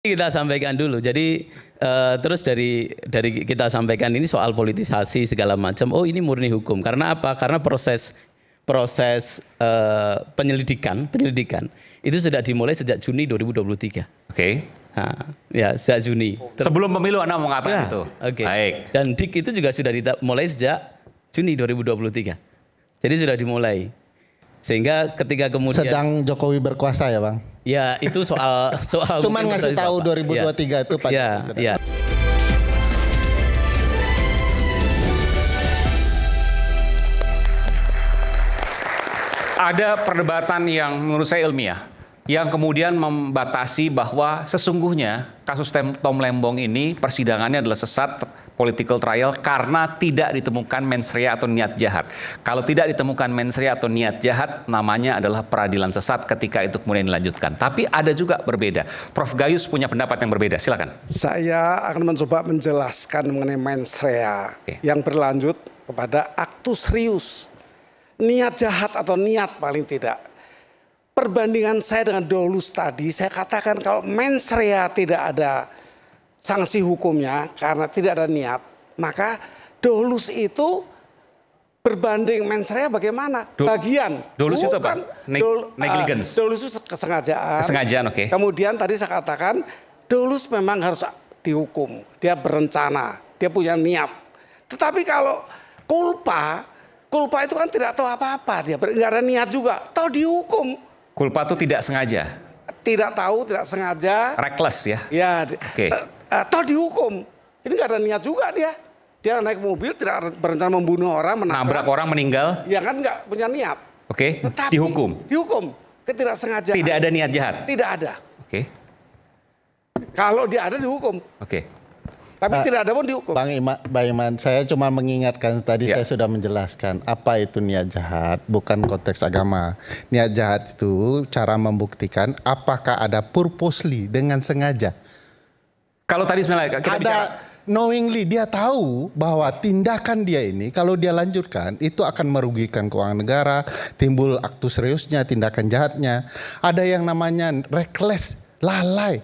Kita sampaikan dulu. Jadi terus dari kita sampaikan ini soal politisasi segala macam. Oh, ini murni hukum. Karena apa? Karena proses penyelidikan itu sudah dimulai sejak Juni 2023. Oke. Nah, ya sejak Juni. Sebelum pemilu Anda mau ngapain itu? Oke. Baik. Dan DIK itu juga sudah mulai sejak Juni 2023. Jadi sudah dimulai. Sehingga ketika kemudian sedang Jokowi berkuasa ya, Bang? Ya, itu soal cuman ngasih tahu 2023 itu Pak. Ya. Ada perdebatan yang menurut saya ilmiah, yang kemudian membatasi bahwa sesungguhnya kasus Tom Lembong ini persidangannya adalah sesat, political trial, karena tidak ditemukan mens rea atau niat jahat. Kalau tidak ditemukan mens rea atau niat jahat, namanya adalah peradilan sesat ketika itu kemudian dilanjutkan. Tapi ada juga berbeda. Prof. Gayus punya pendapat yang berbeda, silakan. Saya akan mencoba menjelaskan mengenai mens rea yang berlanjut kepada aktus reus. Niat jahat atau niat paling tidak. Perbandingan saya dengan dolus tadi, saya katakan kalau mens rea tidak ada sanksi hukumnya karena tidak ada niat, maka dolus itu berbanding mens rea bagaimana? Bagian. Dolus itu apa? Negligence. Dolus itu kesengajaan. Kesengajaan, oke. Kemudian tadi saya katakan dolus memang harus dihukum. Dia berencana, dia punya niat. Tetapi kalau culpa itu kan tidak tahu apa-apa, dia nggak ada niat juga, tahu dihukum. Culpa itu tidak sengaja. Tidak tahu, tidak sengaja. Reckless ya. Ya. Oke. Tahu dihukum. Ini nggak ada niat juga dia. Dia naik mobil tidak berencana membunuh orang, nabrak orang meninggal. Ya kan nggak punya niat. Oke. Tetapi Dihukum. Dihukum. Tidak sengaja. Tidak ada niat jahat. Tidak ada. Oke. Kalau dia ada dihukum. Oke. Tapi tidak ada pun dihukum. Bang Iman, saya cuma mengingatkan tadi saya sudah menjelaskan apa itu niat jahat, bukan konteks agama. Niat jahat itu cara membuktikan apakah ada purposely dengan sengaja. Kalau tadi sebenarnya kita bicara knowingly, dia tahu bahwa tindakan dia ini kalau dia lanjutkan itu akan merugikan keuangan negara, timbul aktus reusnya, tindakan jahatnya. Ada yang namanya reckless, lalai.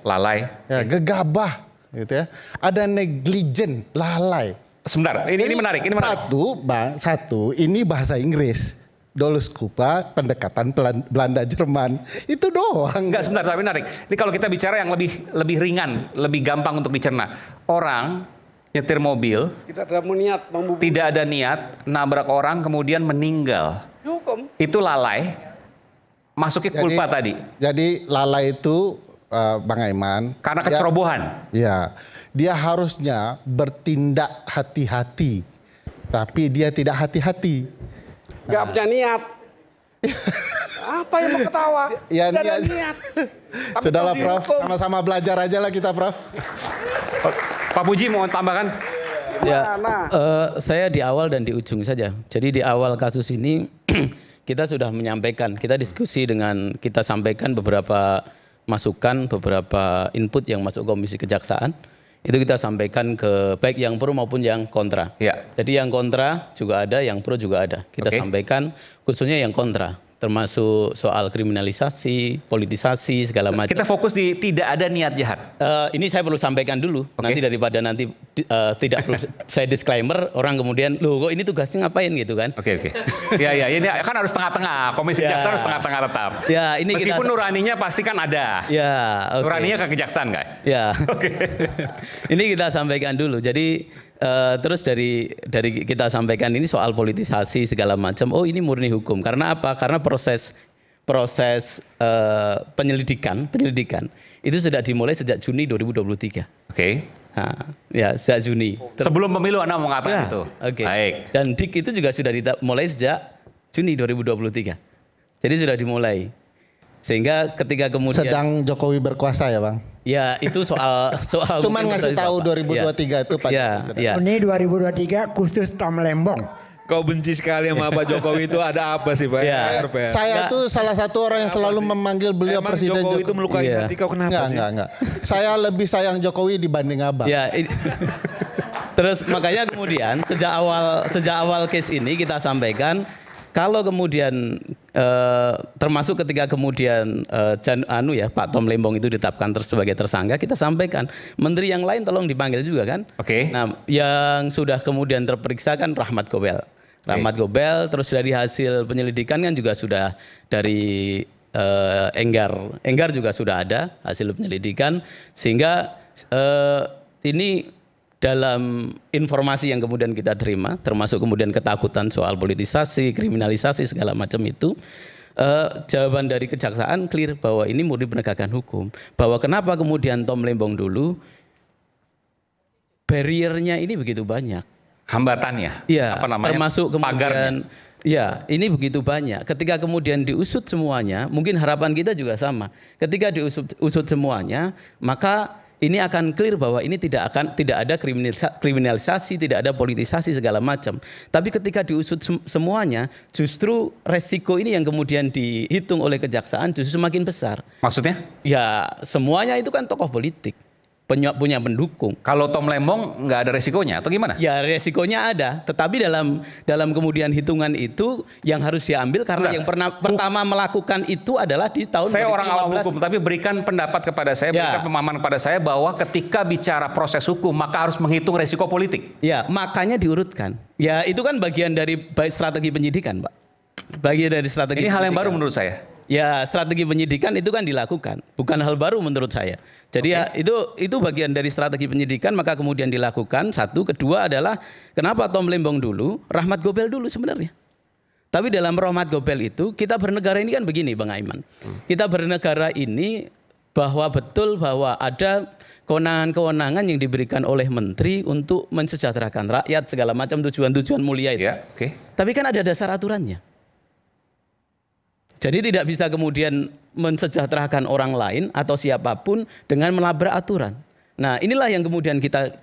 Ya, gegabah. Gitu ya. Ada negligent, lalai. Sebentar, ini menarik. Satu, ini bahasa Inggris. Dolus culpa, pendekatan Belanda Jerman. Itu doang. Enggak, sebentar, tapi menarik. Ini kalau kita bicara yang lebih ringan, lebih gampang untuk dicerna. Orang nyetir mobil, tidak ada niat, nabrak orang kemudian meninggal. Dihukum. Itu lalai. Masuknya culpa tadi. Jadi lalai itu Bang Aiman, karena kecerobohan. Ya, dia harusnya bertindak hati-hati, tapi dia tidak hati-hati. Gak punya niat. Apa yang mau ketawa? Ya, tidak ada niat. Sudahlah Prof, sama-sama belajar aja lah kita Prof. Pak Puji mau tambahkan? Ya, saya di awal dan di ujung saja. Jadi di awal kasus ini kita sudah menyampaikan, kita diskusi kita sampaikan beberapa masukan, beberapa input yang masuk Komisi Kejaksaan, itu kita sampaikan ke baik yang pro maupun yang kontra. Ya. Jadi yang kontra juga ada, yang pro juga ada. Kita sampaikan khususnya yang kontra, termasuk soal kriminalisasi, politisasi, segala macam. Kita fokus di tidak ada niat jahat. Ini saya perlu sampaikan dulu, nanti daripada tidak perlu saya disclaimer, orang kemudian, loh kok ini tugasnya ngapain gitu kan. Oke. Ya, ini kan harus tengah-tengah, Komisi Kejaksaan harus tengah-tengah tetap. Ya, ini meskipun nuraninya pasti kan ada. Ya, nuraninya ke Kejaksaan nggak? Ya, ini kita sampaikan dulu. Jadi terus dari kita sampaikan ini soal politisasi segala macam. Oh, ini murni hukum. Karena apa? Karena proses penyelidikan itu sudah dimulai sejak Juni 2023. Oke. Nah, ya sejak Juni. Sebelum pemilu Anda mau ngapain itu? Oke. Baik. Dan DIK itu juga sudah mulai sejak Juni 2023. Jadi sudah dimulai. Sehingga ketika kemudian sedang Jokowi berkuasa ya Bang? Ya, itu soal cuman ngasih tahu 2023 itu Pak. Ya. Ini 2023 khusus Tom Lembong. Kau benci sekali sama Pak Jokowi itu ada apa sih Pak? Ya. Saya tuh salah satu orang yang selalu memanggil beliau Emang Presiden Jokowi itu melukai hati kau kenapa sih? Enggak. Saya lebih sayang Jokowi dibanding Abang. Ya. Terus makanya kemudian sejak awal case ini kita sampaikan kalau kemudian termasuk ketika kemudian Pak Tom Lembong itu ditetapkan sebagai tersangka, kita sampaikan menteri yang lain tolong dipanggil juga kan. Oke. Nah, yang sudah kemudian terperiksa kan Rahmat Gobel. Rahmat Gobel, terus dari hasil penyelidikan kan juga sudah dari Enggar juga sudah ada hasil penyelidikan, sehingga ini dalam informasi yang kemudian kita terima, termasuk kemudian ketakutan soal politisasi, kriminalisasi segala macam itu, jawaban dari kejaksaan clear bahwa ini murni penegakan hukum. Bahwa kenapa kemudian Tom Lembong dulu barriernya ini begitu banyak. Hambatannya? Iya, apa namanya? termasuk kemudian pagarnya. Ya, ini begitu banyak. Ketika kemudian diusut semuanya, mungkin harapan kita juga sama. Ketika diusut semuanya, maka ini akan clear bahwa ini tidak ada kriminalisasi, tidak ada politisasi segala macam. Tapi ketika diusut semuanya, justru resiko ini yang kemudian dihitung oleh kejaksaan justru semakin besar. Maksudnya? Ya, semuanya itu kan tokoh politik, punya pendukung. Kalau Tom Lembong nggak ada resikonya atau gimana? Ya, resikonya ada, tetapi dalam kemudian hitungan itu yang harus diambil karena yang pertama melakukan itu adalah di tahun 2015. Saya orang awam hukum, tapi berikan pendapat kepada saya, berikan pemahaman kepada saya bahwa ketika bicara proses hukum maka harus menghitung resiko politik. Ya, makanya diurutkan. Ya, itu kan bagian dari strategi penyidikan, Pak. Bagian dari strategi. Ini hal yang baru menurut saya. Ya, strategi penyidikan itu kan dilakukan, bukan hal baru menurut saya. Jadi ya itu bagian dari strategi penyidikan, maka kemudian dilakukan. Satu, kedua adalah kenapa Tom Lembong dulu, Rahmat Gobel dulu sebenarnya. Tapi dalam Rahmat Gobel itu kita bernegara ini kan begini, Bang Aiman. Kita bernegara ini bahwa betul bahwa ada kewenangan-kewenangan yang diberikan oleh menteri untuk mensejahterakan rakyat segala macam tujuan-tujuan mulia itu. Ya, Tapi kan ada dasar aturannya. Jadi tidak bisa kemudian mensejahterakan orang lain atau siapapun dengan melabrak aturan. Nah, inilah yang kemudian kita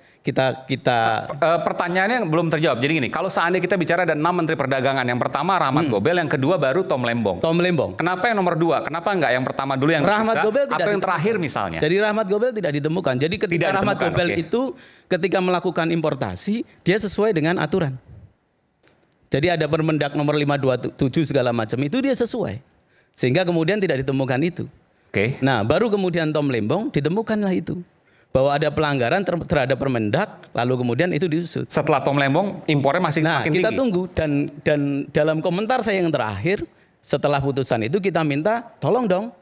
pertanyaannya belum terjawab. Jadi gini, kalau seandainya kita bicara ada 6 menteri perdagangan, yang pertama Rahmat Gobel, yang kedua baru Tom Lembong. Tom Lembong. Kenapa yang nomor 2? Kenapa enggak yang pertama dulu yang Rahmat Gobel atau yang terakhir misalnya? Jadi Rahmat Gobel tidak ditemukan. Jadi ketika Rahmat Gobel itu ketika melakukan importasi, dia sesuai dengan aturan. Jadi ada Permendak nomor 527 segala macam itu dia sesuai. Sehingga kemudian tidak ditemukan itu. Nah, baru kemudian Tom Lembong ditemukanlah itu. Bahwa ada pelanggaran terhadap Permendak, lalu kemudian itu diusut. Setelah Tom Lembong impornya masih makin tinggi. Kita tunggu dan dalam komentar saya yang terakhir setelah putusan itu kita minta tolong dong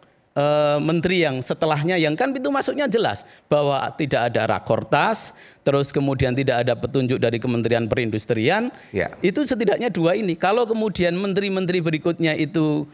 menteri yang setelahnya yang kan pintu masuknya jelas bahwa tidak ada rakortas, terus kemudian tidak ada petunjuk dari Kementerian Perindustrian. Itu setidaknya 2 ini. Kalau kemudian menteri-menteri berikutnya itu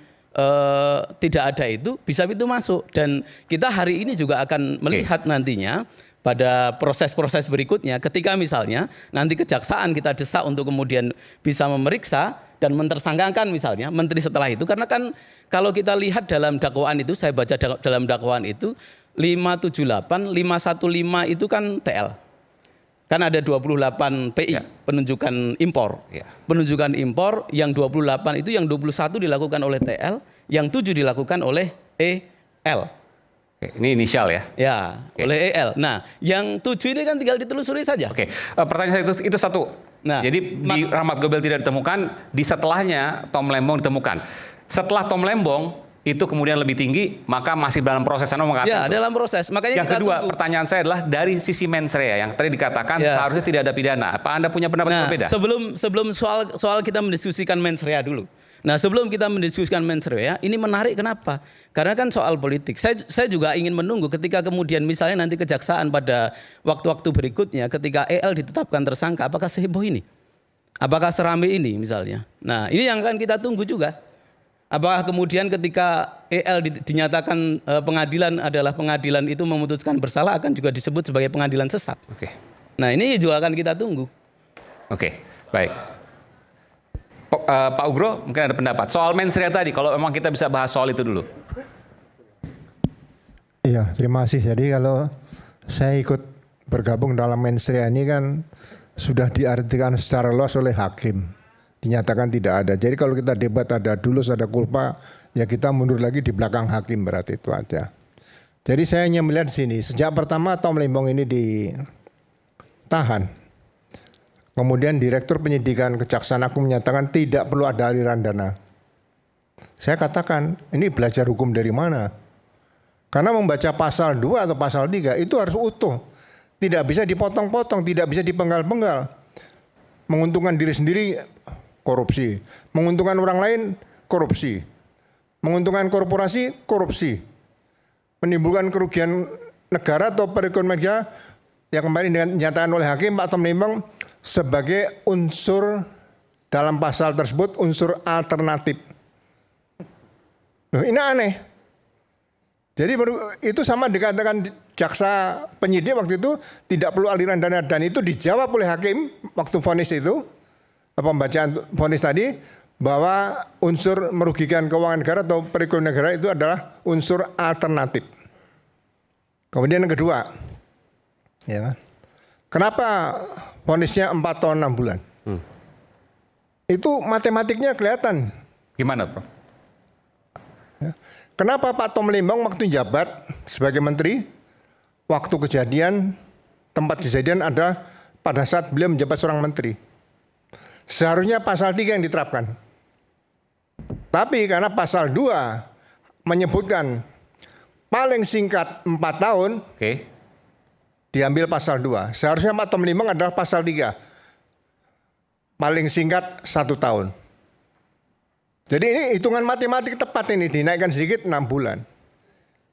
tidak ada itu, bisa pintu masuk. Dan kita hari ini juga akan melihat nantinya pada proses-proses berikutnya ketika misalnya nanti kejaksaan kita desak untuk kemudian bisa memeriksa dan mentersangkakan misalnya menteri setelah itu, karena kan kalau kita lihat dalam dakwaan itu, saya baca dalam dakwaan itu 578, 515 itu kan TL. Kan ada 28 PI, penunjukan impor. Penunjukan impor yang 28 itu, yang 21 dilakukan oleh TL, yang 7 dilakukan oleh EL. Ini inisial ya? Ya, oleh EL. Nah, yang 7 ini kan tinggal ditelusuri saja. Pertanyaan saya itu satu. Nah, jadi di Rahmat Gobel tidak ditemukan, di setelahnya Tom Lembong ditemukan. Setelah Tom Lembong itu kemudian lebih tinggi, maka masih dalam proses ya, dalam proses. Makanya yang kedua, pertanyaan saya adalah dari sisi mens rea yang tadi dikatakan seharusnya tidak ada pidana. Apa Anda punya pendapat berbeda? Sebelum soal kita mendiskusikan mens rea dulu. Nah, sebelum kita mendiskusikan mens rea, ini menarik kenapa? Karena kan soal politik. Saya juga ingin menunggu ketika kemudian misalnya nanti kejaksaan pada waktu-waktu berikutnya ketika EL ditetapkan tersangka, apakah seheboh ini? Apakah serame ini misalnya? Nah, ini yang akan kita tunggu juga. Apakah kemudian ketika EL dinyatakan pengadilan adalah pengadilan itu memutuskan bersalah, akan juga disebut sebagai pengadilan sesat? Nah, ini juga akan kita tunggu. Baik. Pak Ugro mungkin ada pendapat soal mens rea tadi, kalau memang kita bisa bahas soal itu dulu. Iya, terima kasih. Jadi kalau saya ikut bergabung dalam mens rea ini kan sudah diartikan secara luas oleh hakim. Dinyatakan tidak ada. Jadi kalau kita debat ada dulus, ada culpa, ya kita mundur lagi di belakang hakim, berarti itu aja. Jadi saya hanya melihat di sini, sejak pertama Tom Lembong ini ditahan, kemudian Direktur Penyidikan Kejaksaan Agung menyatakan tidak perlu ada aliran dana. Saya katakan, ini belajar hukum dari mana? Karena membaca pasal 2 atau pasal 3 itu harus utuh. Tidak bisa dipotong-potong, tidak bisa dipenggal-penggal. Menguntungkan diri sendiri, korupsi. Menguntungkan orang lain, korupsi. Menguntungkan korporasi, korupsi. Menimbulkan kerugian negara atau perekonomian negara yang kemarin dinyatakan oleh Hakim Pak Tom Lembong sebagai unsur dalam pasal tersebut, unsur alternatif. Loh, ini aneh. Jadi itu sama dikatakan jaksa penyidik waktu itu tidak perlu aliran dana, dan itu dijawab oleh hakim waktu vonis itu, pembacaan vonis tadi, bahwa unsur merugikan keuangan negara atau perekonomian negara itu adalah unsur alternatif. Kemudian yang kedua, ya, kenapa vonisnya 4 tahun 6 bulan? Itu matematiknya kelihatan. Gimana, Prof? Ya. Kenapa Pak Tom Lembong waktu jabat sebagai menteri, waktu kejadian, tempat kejadian ada pada saat beliau menjabat seorang menteri. Seharusnya pasal 3 yang diterapkan. Tapi karena pasal 2 menyebutkan paling singkat 4 tahun, diambil pasal 2. Seharusnya Pak Tom Lembong adalah pasal 3. Paling singkat 1 tahun. Jadi ini hitungan matematik tepat, ini dinaikkan sedikit 6 bulan.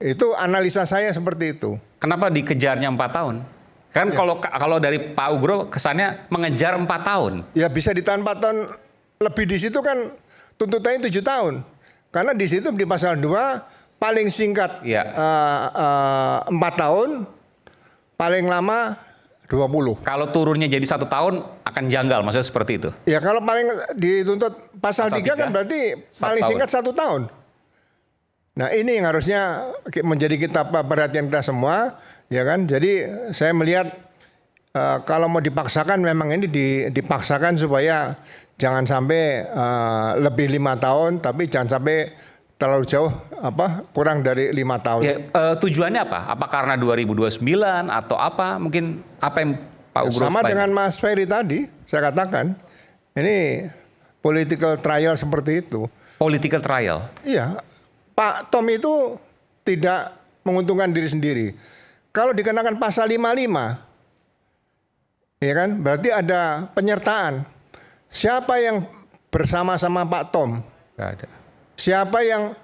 Itu analisa saya seperti itu. Kenapa dikejarnya 4 tahun? Kan ya. Kalau dari Pak Ugro kesannya mengejar 4 tahun. Ya bisa ditahan 4 tahun lebih, di situ kan tuntutannya 7 tahun. Karena di situ di pasal 2 paling singkat 4 tahun, paling lama 20. Kalau turunnya jadi 1 tahun akan janggal, maksudnya seperti itu? Ya kalau paling dituntut pasal 3 kan berarti paling singkat 1 tahun. Nah ini yang harusnya menjadi perhatian kita semua, ya kan. Jadi saya melihat kalau mau dipaksakan memang ini dipaksakan supaya jangan sampai lebih 5 tahun, tapi jangan sampai terlalu jauh, kurang dari 5 tahun. Ya, tujuannya apa? Apa karena 2029 atau apa? Mungkin apa yang Pak Ugro sama dengan Mas Ferry tadi, saya katakan ini political trial seperti itu. Political trial? Iya, Pak Tom itu tidak menguntungkan diri sendiri. Kalau dikenakan pasal 55, ya kan, berarti ada penyertaan. Siapa yang bersama-sama Pak Tom? Nggak ada. Siapa yang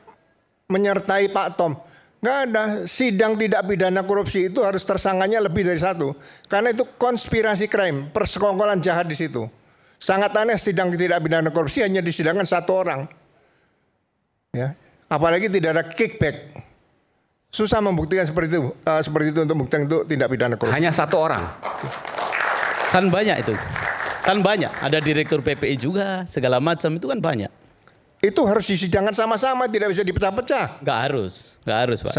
menyertai Pak Tom? Nggak ada. Sidang tidak pidana korupsi itu harus tersangkanya lebih dari 1. Karena itu konspirasi crime, persekongkolan jahat di situ. Sangat aneh sidang tidak pidana korupsi hanya disidangkan 1 orang. Ya, apalagi tidak ada kickback. Susah membuktikan seperti itu untuk membuktikan itu tidak pidana korupsi. Hanya 1 orang. Kan banyak itu. Kan banyak. Ada direktur PPI juga, segala macam itu kan banyak. Itu harus disidangkan sama-sama, tidak bisa dipecah-pecah. Nggak harus Pak.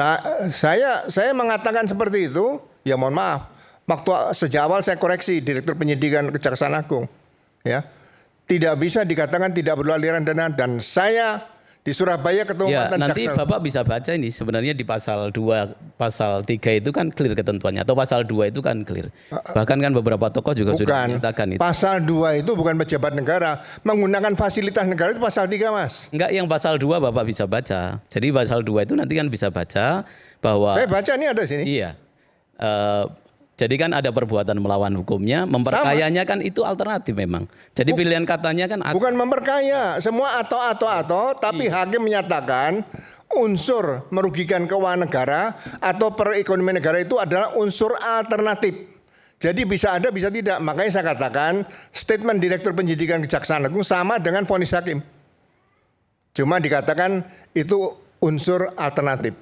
Saya mengatakan seperti itu, ya mohon maaf. Waktu sejak awal saya koreksi Direktur Penyidikan Kejaksaan Agung, ya tidak bisa dikatakan tidak perlu aliran dana, dan saya di Surabaya ketemu mantan nanti jaksa. Bapak bisa baca ini sebenarnya di pasal 2, pasal 3 itu kan clear ketentuannya, atau pasal 2 itu kan clear. Bahkan kan beberapa tokoh juga sudah menyatakan itu. Pasal 2 itu bukan pejabat negara, menggunakan fasilitas negara itu pasal 3, Mas. Enggak, yang pasal 2 Bapak bisa baca. Jadi pasal 2 itu nanti kan bisa baca bahwa saya baca ini ada sini. Iya. Jadi kan ada perbuatan melawan hukumnya, memperkayanya kan itu alternatif memang. Jadi pilihan katanya kan bukan memperkaya, semua atau, tapi hakim menyatakan unsur merugikan keuangan negara atau perekonomian negara itu adalah unsur alternatif. Jadi bisa ada, bisa tidak. Makanya saya katakan statement Direktur Penyidikan Kejaksaan Agung sama dengan vonis hakim. Cuma dikatakan itu unsur alternatif.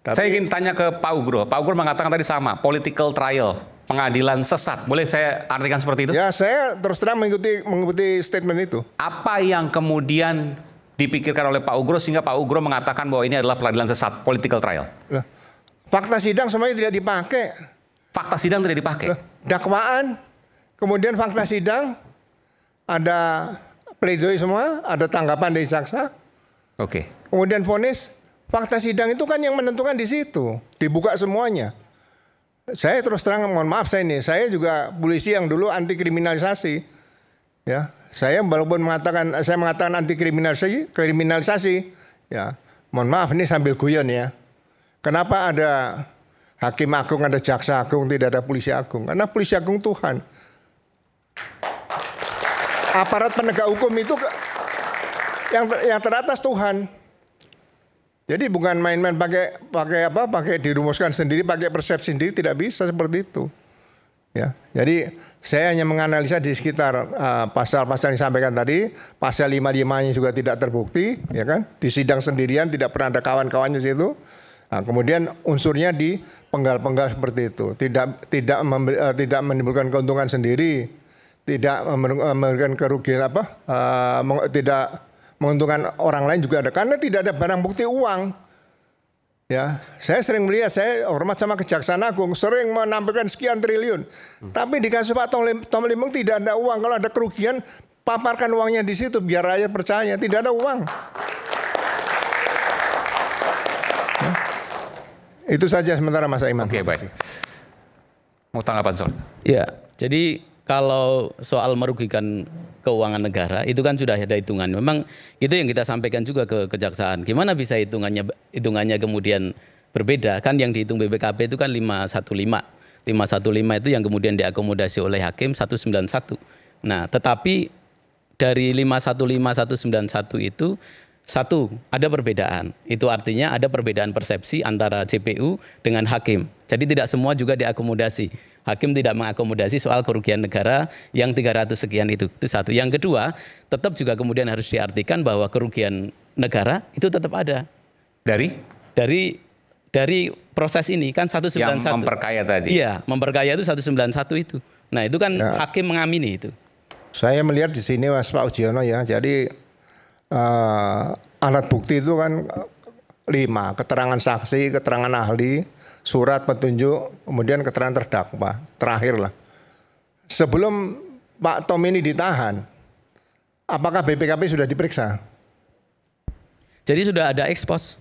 Saya ingin tanya ke Pak Ugro. Pak Ugro mengatakan tadi sama, political trial, pengadilan sesat. Boleh saya artikan seperti itu? Ya, saya terus terang mengikuti statement itu. Apa yang kemudian dipikirkan oleh Pak Ugro sehingga Pak Ugro mengatakan bahwa ini adalah pengadilan sesat, political trial? Fakta sidang semuanya tidak dipakai. Fakta sidang tidak dipakai? Dakwaan, kemudian fakta sidang, ada pledoi semua, ada tanggapan dari jaksa. Oke. Kemudian vonis. Fakta sidang itu kan yang menentukan di situ, dibuka semuanya. Saya terus terang mohon maaf, saya juga polisi yang dulu anti kriminalisasi. Ya, saya walaupun saya mengatakan anti kriminalisasi, Ya, mohon maaf ini sambil guyon ya. Kenapa ada hakim agung, ada jaksa agung, tidak ada polisi agung? Karena polisi agung Tuhan. Aparat penegak hukum itu yang teratas Tuhan. Jadi bukan main-main pakai dirumuskan sendiri, pakai persepsi sendiri, tidak bisa seperti itu. Ya, jadi saya hanya menganalisa di sekitar pasal-pasal yang disampaikan tadi, pasal 55-nya juga tidak terbukti, ya kan? Di sidang sendirian tidak pernah ada kawan-kawannya di situ. Nah, kemudian unsurnya di penggal-penggal seperti itu, tidak menimbulkan keuntungan sendiri, tidak memberikan kerugian tidak menguntungkan orang lain juga ada, karena tidak ada barang bukti uang. Ya, saya sering melihat, saya hormat sama Kejaksaan Agung, sering menampilkan sekian triliun. Tapi di kasus Pak Tom Lembong tidak ada uang. Kalau ada kerugian, paparkan uangnya di situ biar rakyat percaya. Tidak ada uang. Ya. Itu saja sementara Mas Aiman. Oke, baik. Mau tanggapan soal? Ya, jadi kalau soal merugikan keuangan negara itu kan sudah ada hitungan. Memang itu yang kita sampaikan juga ke kejaksaan. Gimana bisa hitungannya kemudian berbeda? Kan yang dihitung BPKP itu kan 515. 515 itu yang kemudian diakomodasi oleh hakim 191. Nah, tetapi dari 515 191 itu satu, ada perbedaan. Itu artinya ada perbedaan persepsi antara JPU dengan hakim. Jadi tidak semua juga diakomodasi. Hakim tidak mengakomodasi soal kerugian negara yang 300 sekian itu satu. Yang kedua, tetap juga kemudian harus diartikan bahwa kerugian negara itu tetap ada. Dari proses ini kan 191. Yang memperkaya tadi. Iya, memperkaya itu 191 itu. Nah, itu kan ya, hakim mengamini itu. Saya melihat di sini Mas Pak Ujiono ya. Jadi alat bukti itu kan 5, keterangan saksi, keterangan ahli, surat petunjuk, kemudian keterangan terdakwa, terakhir lah. Sebelum Pak Tom ini ditahan, apakah BPKP sudah diperiksa? Jadi sudah ada ekspos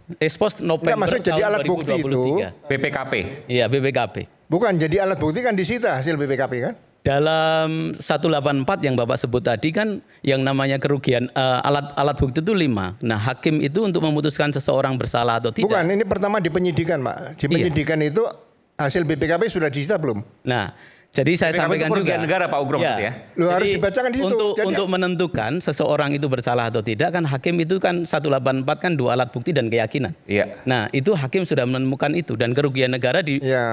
November maksud jadi alat 2023. Bukti itu BPKP. Iya, BPKP. Bukan, jadi alat bukti kan disita hasil BPKP kan? Dalam 184 yang Bapak sebut tadi kan yang namanya kerugian alat bukti itu 5. Nah, hakim itu untuk memutuskan seseorang bersalah atau tidak. Bukan, ini pertama di penyidikan, Pak. Di penyidikan itu hasil BPKP sudah disita belum? Nah, jadi saya sampaikan juga negara Pak Ugrom ya. Lu harus dibacakan di situ. Untuk menentukan seseorang itu bersalah atau tidak kan hakim itu kan 184 kan 2 alat bukti dan keyakinan. Iya. Nah, itu hakim sudah menemukan itu dan kerugian negara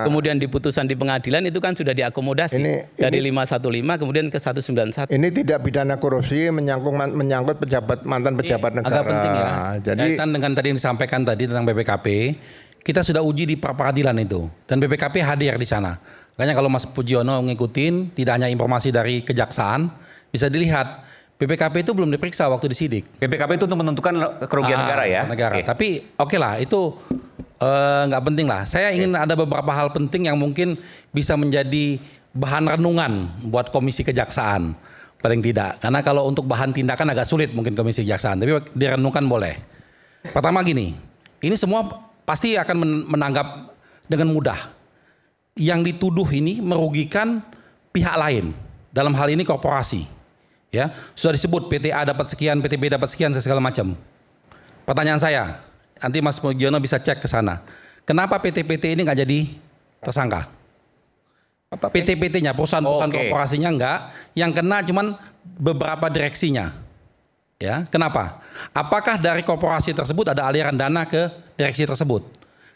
kemudian di putusan di pengadilan itu kan sudah diakomodasi dari 515 kemudian ke 191. Ini tidak pidana korupsi menyangkut mantan pejabat negara. Agak penting ya. Jadi kaitan dengan tadi yang disampaikan tadi tentang BPKP, kita sudah uji di pra-peradilan itu dan BPKP hadir di sana. Makanya kalau Mas Pujiono ngikutin, tidak hanya informasi dari kejaksaan, bisa dilihat BPKP itu belum diperiksa waktu disidik. BPKP itu untuk menentukan kerugian negara ya. Negara. Okay. Tapi oke lah, itu nggak penting lah. Saya ingin ada beberapa hal penting yang mungkin bisa menjadi bahan renungan buat Komisi Kejaksaan. Paling tidak. Karena kalau untuk bahan tindakan agak sulit mungkin Komisi Kejaksaan. Tapi direnungkan boleh. Pertama gini, ini semua pasti akan menanggap dengan mudah. Yang dituduh ini merugikan pihak lain. Dalam hal ini korporasi. Ya, sudah disebut PT A dapat sekian, PT B dapat sekian, segala macam. Pertanyaan saya, nanti Mas Pujiono bisa cek ke sana. Kenapa PT-PT ini nggak jadi tersangka? PT-PT-nya, perusahaan-perusahaan korporasinya enggak, yang kena cuman beberapa direksinya. Ya, kenapa? Apakah dari korporasi tersebut ada aliran dana ke direksi tersebut?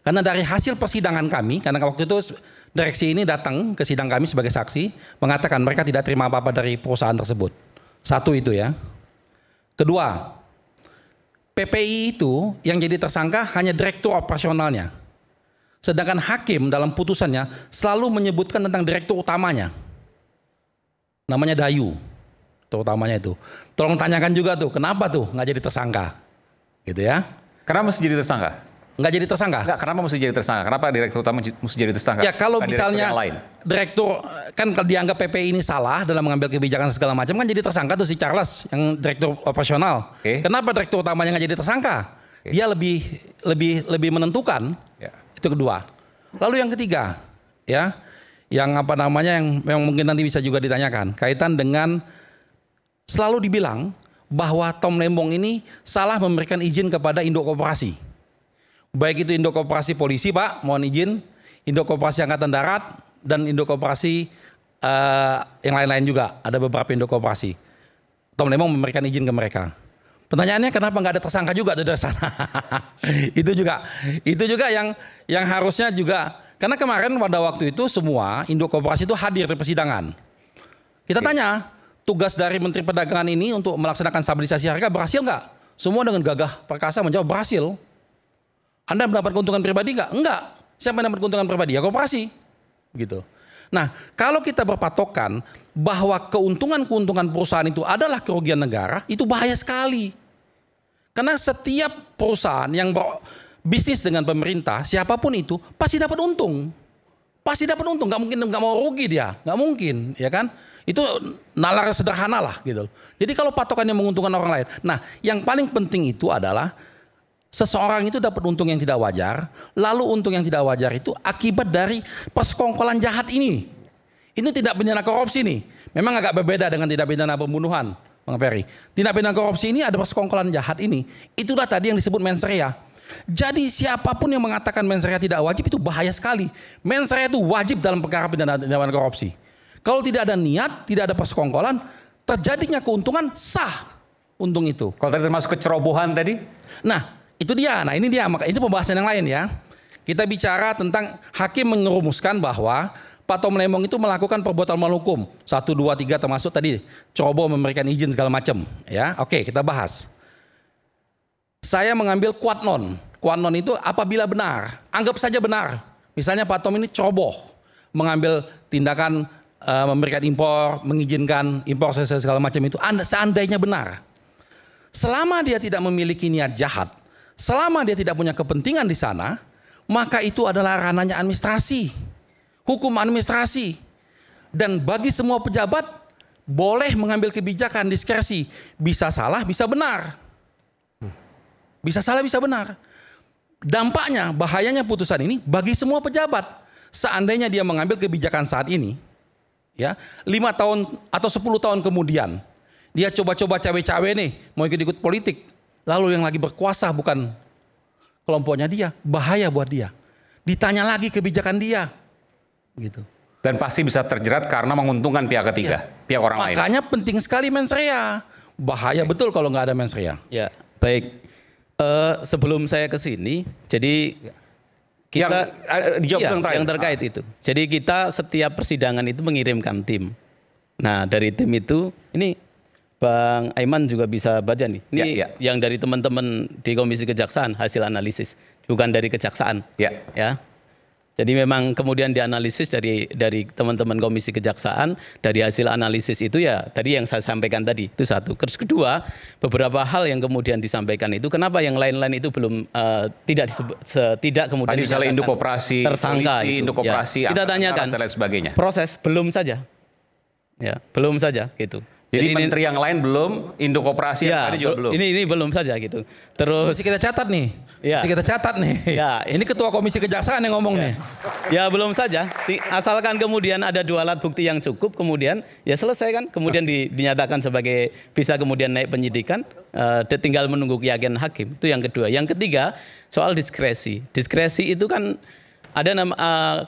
Karena dari hasil persidangan kami, karena waktu itu direksi ini datang ke sidang kami sebagai saksi, mengatakan mereka tidak terima apa-apa dari perusahaan tersebut. Satu itu ya. Kedua, PPI itu yang jadi tersangka hanya direktur operasionalnya. Sedangkan hakim dalam putusannya selalu menyebutkan tentang direktur utamanya. Namanya Dayu, terutamanya itu. Tolong tanyakan juga tuh, kenapa tuh nggak jadi tersangka? Gitu ya. Kenapa mesti jadi tersangka? Nggak jadi tersangka? Nggak, kenapa mesti jadi tersangka? Kenapa direktur utama mesti jadi tersangka? Ya kalau misalnya direktur kan dianggap PPI ini salah dalam mengambil kebijakan segala macam kan jadi tersangka tuh si Charles yang direktur operasional. Kenapa direktur utamanya nggak jadi tersangka? Dia lebih menentukan. Itu kedua. Lalu yang ketiga, ya, yang apa namanya yang mungkin nanti bisa juga ditanyakan kaitan dengan selalu dibilang bahwa Tom Lembong ini salah memberikan izin kepada Induk Koperasi. Baik itu Induk Koperasi Polisi, Pak, mohon izin, Induk Koperasi Angkatan Darat, dan Induk Koperasi yang lain-lain juga. Ada beberapa Induk Koperasi. Tom Lembong memberikan izin ke mereka. Pertanyaannya kenapa nggak ada tersangka juga dari sana? Itu juga yang harusnya juga, karena kemarin pada waktu itu semua Induk Koperasi itu hadir di persidangan. Kita tanya, tugas dari Menteri Perdagangan ini untuk melaksanakan stabilisasi harga berhasil nggak? Semua dengan gagah perkasa menjawab berhasil. Anda mendapat keuntungan pribadi nggak? Enggak. Siapa yang mendapat keuntungan pribadi? Ya koperasi. Gitu. Nah, kalau kita berpatokan bahwa keuntungan-keuntungan perusahaan itu adalah kerugian negara, itu bahaya sekali. Karena setiap perusahaan yang berbisnis dengan pemerintah, siapapun itu pasti dapat untung. Pasti dapat untung, nggak mungkin nggak mau rugi dia, nggak mungkin, ya kan? Itu nalar sederhana lah gitu. Jadi kalau patokannya menguntungkan orang lain, nah yang paling penting itu adalah seseorang itu dapat untung yang tidak wajar, lalu untung yang tidak wajar itu akibat dari persekongkolan jahat ini. Ini tindak pidana korupsi nih, memang agak berbeda dengan tindak pidana pembunuhan, Bang Ferry. Tindak pidana korupsi ini ada persekongkolan jahat ini, itulah tadi yang disebut mens rea. Jadi siapapun yang mengatakan mens rea tidak wajib itu bahaya sekali. Mens rea itu wajib dalam perkara pidana korupsi. Kalau tidak ada niat, tidak ada persekongkolan, terjadinya keuntungan sah untung itu. Kalau tadi termasuk kecerobohan tadi? Nah, itu dia. Nah, ini dia. Maka itu pembahasan yang lain ya. Kita bicara tentang hakim merumuskan bahwa Pak Tom Lembong itu melakukan perbuatan melawan hukum 1, 2, 3 termasuk tadi ceroboh, memberikan izin segala macam. Ya, oke, kita bahas. Saya mengambil quad non. Quad non itu apabila benar, anggap saja benar. Misalnya Pak Tom ini ceroboh, mengambil tindakan memberikan impor, mengizinkan impor segala macam itu. Seandainya benar, selama dia tidak memiliki niat jahat, selama dia tidak punya kepentingan di sana, maka itu adalah ranahnya administrasi, hukum administrasi. Dan bagi semua pejabat boleh mengambil kebijakan diskresi, bisa salah, bisa benar. Bisa salah, bisa benar. Dampaknya, bahayanya putusan ini bagi semua pejabat. Seandainya dia mengambil kebijakan saat ini, ya 5 tahun atau 10 tahun kemudian, dia coba-coba cawe-cawe nih, mau ikut-ikut politik. Lalu yang lagi berkuasa bukan kelompoknya dia, bahaya buat dia. Ditanya lagi kebijakan dia. Gitu. Dan pasti bisa terjerat karena menguntungkan pihak ketiga, pihak orang lain. Makanya penting sekali mens rea. Bahaya betul kalau nggak ada mens rea. Ya, baik. Sebelum saya ke sini, jadi kita yang terkait itu. Jadi kita setiap persidangan itu mengirimkan tim. Nah, dari tim itu ini Bang Aiman juga bisa baca nih. Ini yang dari teman-teman di Komisi Kejaksaan hasil analisis, bukan dari kejaksaan. Ya. Jadi memang kemudian dianalisis dari teman-teman Komisi Kejaksaan, dari hasil analisis itu ya tadi yang saya sampaikan tadi, itu satu. Terus kedua, beberapa hal yang kemudian disampaikan itu kenapa yang lain-lain itu belum tidak kemudian misalnya Induk Koperasi, tersangka polisi, itu. Induk Koperasi, kita tanyakan dan lain sebagainya. Proses belum saja. Ya, belum saja gitu. Jadi menteri yang lain belum, Induk Koperasi yang tadi juga belum. Ini belum saja gitu. Terus Mesti kita catat nih. Mesti kita catat nih. Ya, ini Ketua Komisi Kejaksaan yang ngomong nih. Ya belum saja. Asalkan kemudian ada 2 alat bukti yang cukup, kemudian ya selesai kan. Kemudian dinyatakan sebagai bisa kemudian naik penyidikan. Tinggal menunggu keyakinan hakim. Itu yang kedua. Yang ketiga soal diskresi. Diskresi itu kan ada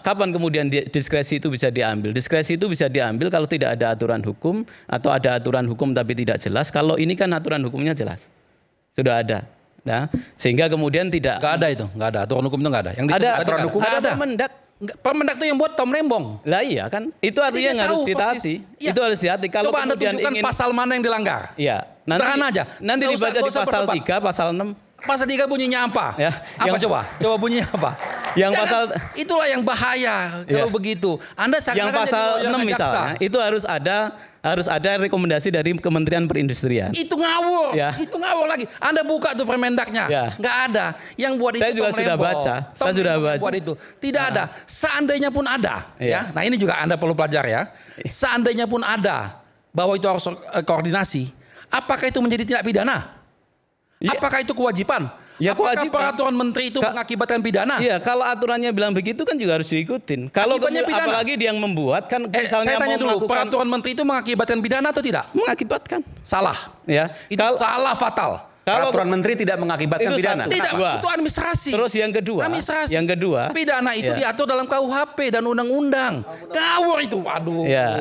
kapan kemudian diskresi itu bisa diambil? Diskresi itu bisa diambil kalau tidak ada aturan hukum atau ada aturan hukum tapi tidak jelas. Kalau ini kan aturan hukumnya jelas, sudah ada. Nah, sehingga kemudian tidak. Nggak ada itu, nggak ada aturan hukum itu nggak ada. Yang ada aturan hukum ada. Permendak. Permendak itu yang buat Tom Lembong. Lah iya kan, itu artinya yang harus ditaati. Ya. Itu harus ditaati. Kalau coba Anda tunjukkan pasal mana yang dilanggar. Iya. Sederhana aja. Nanti dibaca di pasal 3, pasal 6. Pasal 3 bunyinya apa? Ya, apa coba? Coba bunyinya apa? Yang pasal itulah yang bahaya kalau begitu. Anda yang pasal 6 misalnya itu harus ada rekomendasi dari Kementerian Perindustrian. Itu ngawur. Ya. Itu ngawur lagi. Anda buka tuh Permendaknya. Ya. Nggak ada. Yang buat saya itu juga sudah baca. Saya sudah baca. Buat itu. Tidak ada. Seandainya pun ada, ya. Nah, ini juga Anda perlu pelajari ya. Seandainya pun ada bahwa itu harus koordinasi, apakah itu menjadi tindak pidana? Apakah itu kewajiban? Ya, Apakah kewajiban. peraturan menteri itu mengakibatkan pidana? Iya, kalau aturannya bilang begitu kan juga harus diikutin. Kalau Akibatnya pidana. apalagi dia yang membuat kan misalnya Saya tanya mau dulu, melakukan- peraturan menteri itu mengakibatkan pidana atau tidak? mengakibatkan. Salah. Ya. Itu salah fatal. Peraturan menteri tidak mengakibatkan Itu pidana. satu. Tidak, Kedua. itu administrasi. Terus yang kedua, Administrasi. yang kedua, Pidana itu ya. diatur dalam KUHP dan undang-undang. Ngawur itu, aduh. Ya,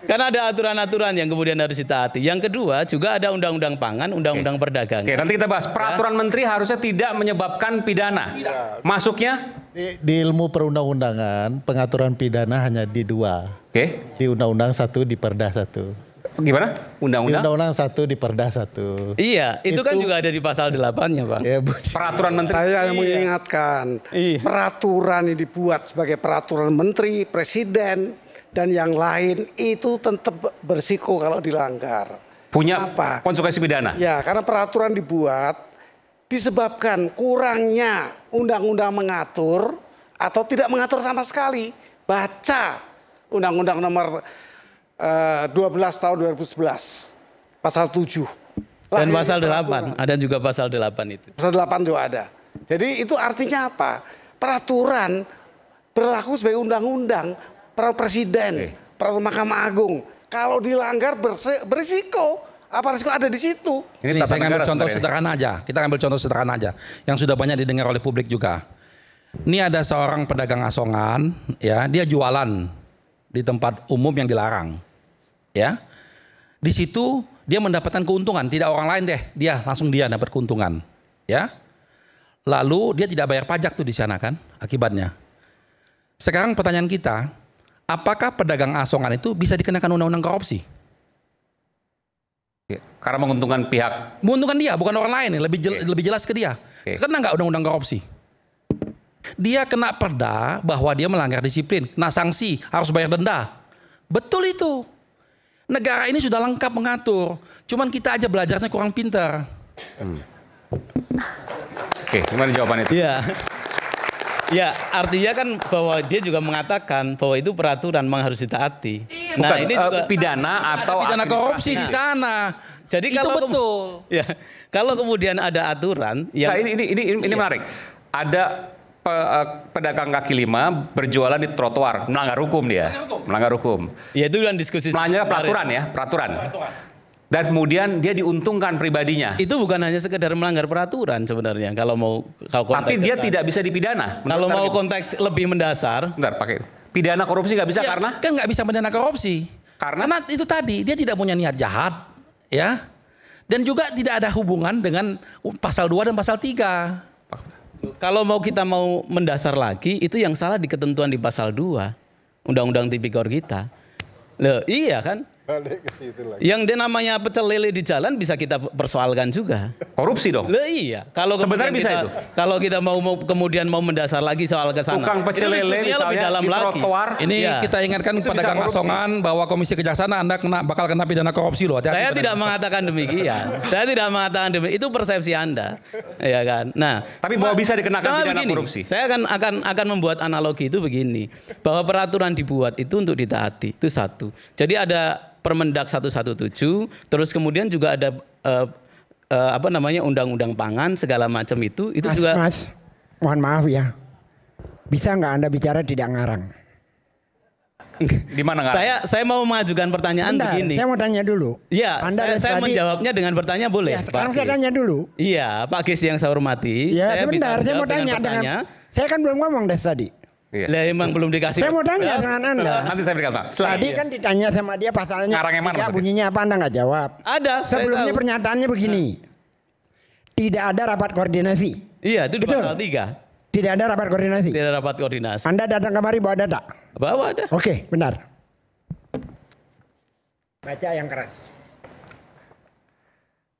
karena ada aturan-aturan yang kemudian harus ditaati. Yang kedua juga ada undang-undang pangan, undang-undang perdagangan. Oke, nanti kita bahas. Peraturan menteri harusnya tidak menyebabkan pidana. Masuknya? Di ilmu perundang-undangan, pengaturan pidana hanya di 2. Oke. Di Undang-Undang 1, di Perda 1. Gimana? Di Undang-undang? Undang-Undang 1, di Perda 1. Iya, itu kan juga ada di pasal 8-nya, Bang. Ya, Bu. Peraturan menteri. Saya yang mengingatkan, Iya. peraturan yang dibuat sebagai peraturan menteri, presiden, dan yang lain itu tetap bersiko kalau dilanggar. Punya Apa? konsekuensi pidana. Ya, karena peraturan dibuat disebabkan kurangnya undang-undang mengatur atau tidak mengatur sama sekali. Baca Undang-Undang Nomor 12 tahun 2011, pasal 7. Dan Lahirnya pasal peraturan. 8, ada juga pasal 8 itu. Pasal 8 juga ada. Jadi itu artinya apa? Peraturan berlaku sebagai undang-undang, peraturan presiden, peraturan Mahkamah Agung. Kalau dilanggar berisiko. Apa risiko ada di situ? Ini tata saya ngambil negara contoh sebenarnya. sederhana aja. Kita ambil contoh sederhana aja yang sudah banyak didengar oleh publik juga. Ini ada seorang pedagang asongan, ya, dia jualan di tempat umum yang dilarang, ya. Di situ dia mendapatkan keuntungan, tidak orang lain deh, dia dapat keuntungan, ya. Lalu dia tidak bayar pajak tuh di sana kan, akibatnya. Sekarang pertanyaan kita, apakah pedagang asongan itu bisa dikenakan undang-undang korupsi? Karena menguntungkan pihak. Menguntungkan dia, bukan orang lain, lebih jelas ke dia. Oke. Kena nggak undang-undang korupsi? Dia kena perda bahwa dia melanggar disiplin, kena sanksi, harus bayar denda. Betul itu. Negara ini sudah lengkap mengatur, cuman kita aja belajarnya kurang pintar. Oke, gimana jawaban itu? Iya. Ya, artinya kan bahwa dia juga mengatakan bahwa itu peraturan memang harus ditaati. Bukan, ini juga pidana atau Ada pidana korupsi administrasi. di sana. jadi itu kalau betul. Ya, kalau kemudian ada aturan yang Nah, ini menarik. Ada pedagang kaki lima berjualan di trotoar, melanggar hukum dia. Melanggar hukum. ya itu kan diskusi Melanggar kemarin. peraturan ya, peraturan. Dan kemudian dia diuntungkan pribadinya. Itu bukan hanya sekedar melanggar peraturan sebenarnya kalau Tapi konteks dia tidak bisa dipidana. kalau mau Bentar, konteks lebih mendasar. bentar, pakai. Pidana korupsi nggak bisa Ya, karena kan nggak bisa pidana korupsi. Karena itu tadi dia tidak punya niat jahat, ya. Dan juga tidak ada hubungan dengan pasal 2 dan pasal 3. Kalau kita mau mendasar lagi, itu yang salah di ketentuan di pasal 2 Undang-Undang Tipikor kita. Loh, iya kan? Yang dia namanya pecel lele di jalan bisa kita persoalkan juga. korupsi dong. Loh iya, kalau Sebenarnya kemudian bisa kita, itu. kalau kita kemudian mau mendasar lagi soal ke sana. Tukang pecel itu lele diskusinya lebih misalnya dalam di lagi. trotoar. Ini Ya. kita ingatkan Itu pedagang bisa korupsi. asongan bahwa Komisi Kejaksaan Anda bakal kena pidana korupsi loh. Hati-hati Saya pedagang tidak asongan. mengatakan demikian. Saya tidak mengatakan demikian. Itu persepsi Anda, ya kan. Nah, Tapi bahwa bisa dikenakan cuma pidana begini, korupsi. Saya akan membuat analogi itu begini, bahwa peraturan dibuat itu untuk ditaati. Itu satu. Jadi ada Permendak 117, terus kemudian juga ada undang-undang pangan segala macam itu juga. Mas, mohon maaf ya. Bisa nggak Anda bicara tidak ngarang? Di mana nggak? Saya mau mengajukan pertanyaan Bentar, begini. saya mau tanya dulu. Iya, saya menjawabnya dengan bertanya boleh. Ya, sekarang Pak saya Gis? tanya dulu. Iya, Pak Gis yang saya hormati. Ya, sebentar, saya mau menjawab tanya dengan. Saya kan belum ngomong dari tadi. Iya. Lah emang belum dikasih. Saya mau tanya dengan Anda. Nanti saya berikan, Pak. Tadi kan ditanya sama dia pasalnya. Ngarang yang mana ya, maksudnya? bunyinya apa Anda nggak jawab. Ada. saya Sebelumnya tahu. pernyataannya begini. Tidak ada rapat koordinasi. Iya, itu di Betul. pasal 3. Tidak ada rapat koordinasi. Tidak rapat koordinasi. Anda datang kemari bawa data. Bawa ada. Oke, benar. Baca yang keras.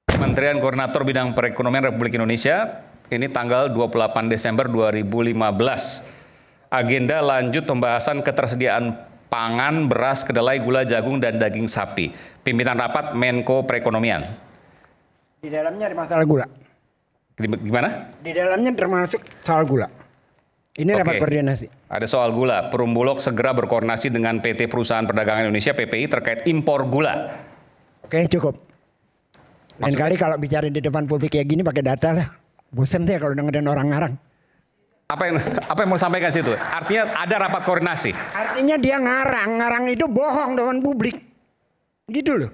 Kementerian Koordinator Bidang Perekonomian Republik Indonesia, ini tanggal 28 Desember 2015. Agenda lanjut pembahasan ketersediaan pangan, beras, kedelai, gula, jagung, dan daging sapi. Pimpinan rapat Menko Perekonomian. Di dalamnya ada masalah gula. Gimana? Di dalamnya termasuk soal gula. Ini rapat Oke. koordinasi. Ada soal gula. Perumbulok segera berkoordinasi dengan PT Perusahaan Perdagangan Indonesia (PPI) terkait impor gula. Oke, cukup. Lain kali kalau bicara di depan publik kayak gini pakai data lah. Bosan saya kalau dengerin orang ngarang. Apa yang mau sampaikan situ? Artinya ada rapat koordinasi. Artinya dia ngarang itu bohong depan publik. Gitu loh.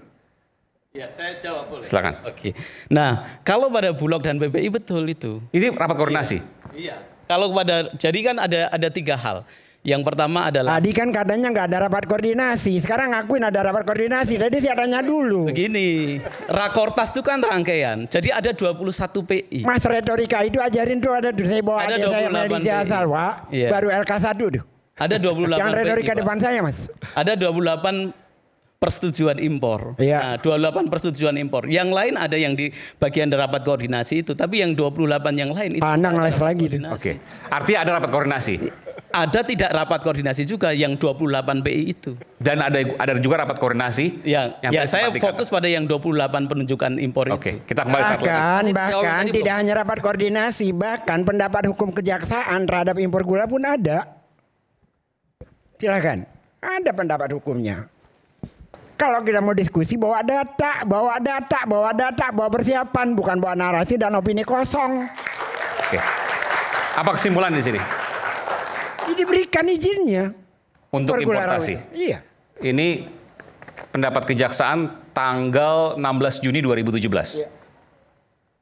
Ya, saya jawab boleh. Silakan. Oke. Nah, kalau pada Bulog dan PPI betul itu. Ini rapat koordinasi. Iya. Kalau jadi kan ada 3 hal. Yang pertama adalah Tadi kan katanya nggak ada rapat koordinasi. Sekarang ngakuin ada rapat koordinasi. Tadi saya tanya dulu. begini, rakortas itu kan rangkaian. Jadi ada 21 PI. Mas retorika itu ajarin tuh ada saya bawa Ada adik saya 28 Melisa PI. asal, Wak. Iya. Baru LK1 tuh. Ada 28 Yang retorika PI, Pak. depan saya, Mas. Ada 28 persetujuan impor. Iya. Nah, 28 persetujuan impor. Yang lain ada yang di bagian rapat koordinasi itu, tapi yang 28 yang lain itu Pandang ada les rapat lagi tuh. koordinasi. Oke. Artinya ada rapat koordinasi. Ada tidak rapat koordinasi juga yang 28 PI itu. Dan ada juga rapat koordinasi. Ya, yang ya tadi saya sempat fokus pada yang 28 penunjukan impor itu. Oke, kita kembali satu lagi. Bahkan tidak hanya rapat koordinasi, bahkan pendapat hukum kejaksaan terhadap impor gula pun ada. Silakan, ada pendapat hukumnya. Kalau kita mau diskusi bawa data, bawa persiapan, bukan bawa narasi dan opini kosong. Oke. Apa kesimpulan di sini? Diberikan izinnya Untuk Pergula importasi. rawit. Iya. Ini pendapat kejaksaan tanggal 16 Juni 2017.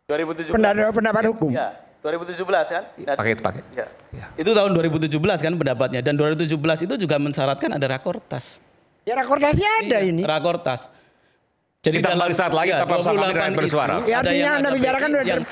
2017. Pendapat hukum. Ya, 2017 kan? Pakai. Ya. Itu tahun 2017 kan pendapatnya, dan 2017 itu juga mensyaratkan ada rakortas. Ya rakortasnya ada Iya, ini. Rakortas. Jadi Kita kembali saat lagi, tetap bersama kami dan bersuara. Ya, ada artinya yang Anda ada bicarakan PI, udah yang